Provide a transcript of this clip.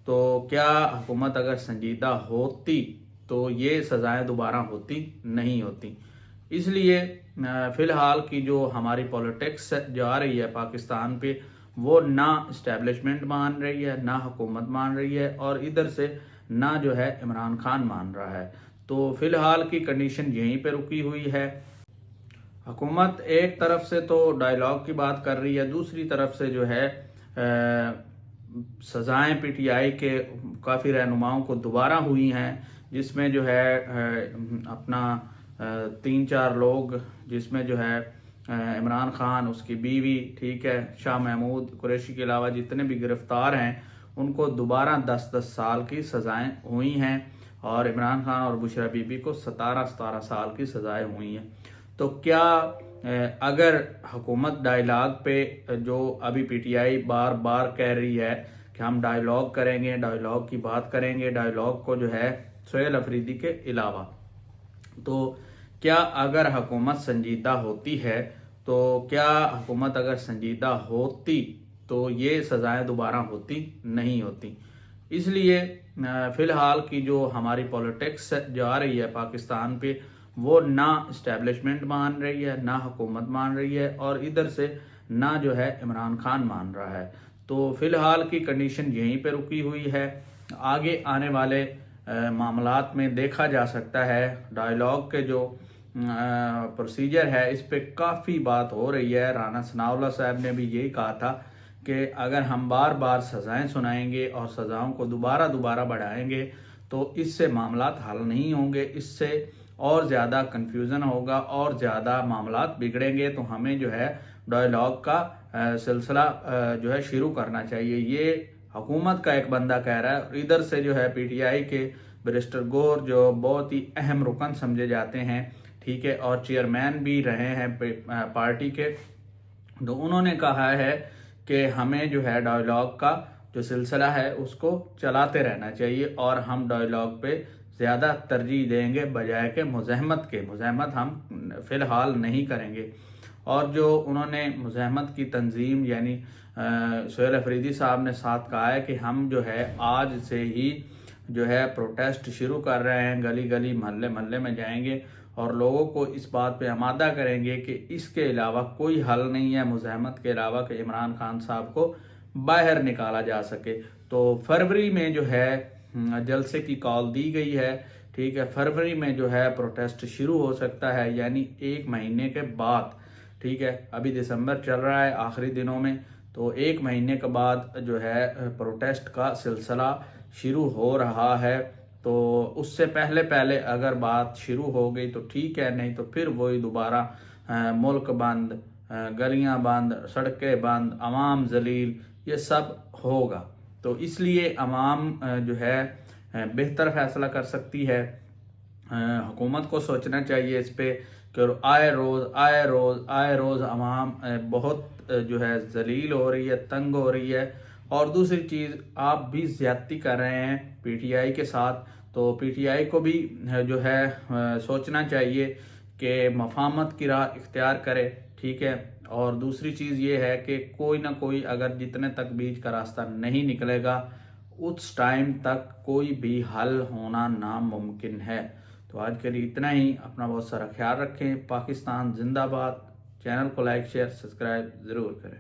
तो क्या हुकूमत अगर संजीदा होती तो ये सज़ाएं दोबारा होती नहीं होती। इसलिए फ़िलहाल की जो हमारी पॉलिटिक्स जा रही है पाकिस्तान पे, वो ना इस्टेब्लिशमेंट मान रही है, ना हुकूमत मान रही है, और इधर से ना जो है इमरान खान मान रहा है। तो फ़िलहाल की कंडीशन यहीं पे रुकी हुई है। हुकूमत एक तरफ से तो डायलॉग की बात कर रही है, दूसरी तरफ से जो है सज़ाएं पीटीआई के काफ़ी रहनुमाओं को दोबारा हुई हैं, जिसमें जो है अपना 3-4 लोग, जिसमें जो है इमरान खान, उसकी बीवी, ठीक है, शाह महमूद कुरैशी के अलावा जितने भी गिरफ्तार हैं उनको दोबारा 10-10 साल की सज़ाएं हुई हैं, और इमरान खान और बुशरा बीबी को 17-17 साल की सज़ाएं हुई हैं। तो क्या अगर हुकूमत डायलॉग पे जो अभी पीटीआई बार बार कह रही है कि हम डायलॉग करेंगे, डायलॉग की बात करेंगे, डायलॉग को जो है सोहेल अफरीदी के अलावा, तो क्या अगर हुकूमत संजीदा होती है, तो क्या हुकूमत अगर संजीदा होती तो ये सज़ाएं दोबारा होती नहीं होती। इसलिए फ़िलहाल की जो हमारी पॉलिटिक्स जा रही है पाकिस्तान पे, वो ना इस्टेब्लिशमेंट मान रही है, ना हुकूमत मान रही है, और इधर से ना जो है इमरान खान मान रहा है। तो फ़िलहाल की कंडीशन यहीं पे रुकी हुई है। आगे आने वाले मामलात में देखा जा सकता है। डायलॉग के जो प्रोसीजर है, इस पे काफ़ी बात हो रही है। राना सनाउल्लाह साहब ने भी यही कहा था कि अगर हम बार बार सज़ाएं सुनाएंगे और सज़ाओं को दोबारा दोबारा बढ़ाएंगे तो इससे मामलात हल नहीं होंगे, इससे और ज़्यादा कन्फ्यूज़न होगा और ज़्यादा मामलात बिगड़ेंगे। तो हमें जो है डायलॉग का सिलसिला जो है शुरू करना चाहिए। ये हुकूमत का एक बंदा कह रहा है, और इधर से जो है पीटीआई के बैरिस्टर गौर, जो बहुत ही अहम रुकन समझे जाते हैं, ठीक है, और चेयरमैन भी रहे हैं पार्टी के, तो उन्होंने कहा है कि हमें जो है डायलॉग का जो सिलसिला है उसको चलाते रहना चाहिए, और हम डायलॉग पे ज़्यादा तरजीह देंगे बजाय के मुज़ाहमत के। मुज़ाहमत हम फ़िलहाल नहीं करेंगे। और जो उन्होंने मुज़ाहमत की तंजीम यानी सोहेल अफरीदी साहब ने साथ कहा है कि हम जो है आज से ही जो है प्रोटेस्ट शुरू कर रहे हैं, गली गली मोहल्ले मोहल्ले में जाएंगे और लोगों को इस बात पे आमादा करेंगे कि इसके अलावा कोई हल नहीं है, मुज़ाहमत के अलावा, कि इमरान खान साहब को बाहर निकाला जा सके। तो फरवरी में जो है जलसे की कॉल दी गई है, ठीक है, फरवरी में जो है प्रोटेस्ट शुरू हो सकता है, यानी 1 महीने के बाद, ठीक है। अभी दिसंबर चल रहा है आखिरी दिनों में, तो 1 महीने के बाद जो है प्रोटेस्ट का सिलसिला शुरू हो रहा है। तो उससे पहले पहले अगर बात शुरू हो गई तो ठीक है, नहीं तो फिर वही दोबारा मुल्क बंद, गलियां बंद, सड़कें बंद, अवाम जलील, ये सब होगा। तो इसलिए अवाम जो है बेहतर फैसला कर सकती है। हुकूमत को सोचना चाहिए इस पे कि आए रोज़ अवाम बहुत जो है जलील हो रही है, तंग हो रही है। और दूसरी चीज़, आप भी ज्यादती कर रहे हैं पीटीआई के साथ, तो पीटीआई को भी जो है सोचना चाहिए कि मफाहमत की राह इख्तियार करे, ठीक है। और दूसरी चीज़ ये है कि कोई ना कोई अगर जितने तक बीच का रास्ता नहीं निकलेगा, उस टाइम तक कोई भी हल होना नामुमकिन है। तो आज के लिए इतना ही। अपना बहुत सारा ख्याल रखें। पाकिस्तान जिंदाबाद। चैनल को लाइक, शेयर, सब्सक्राइब ज़रूर करें।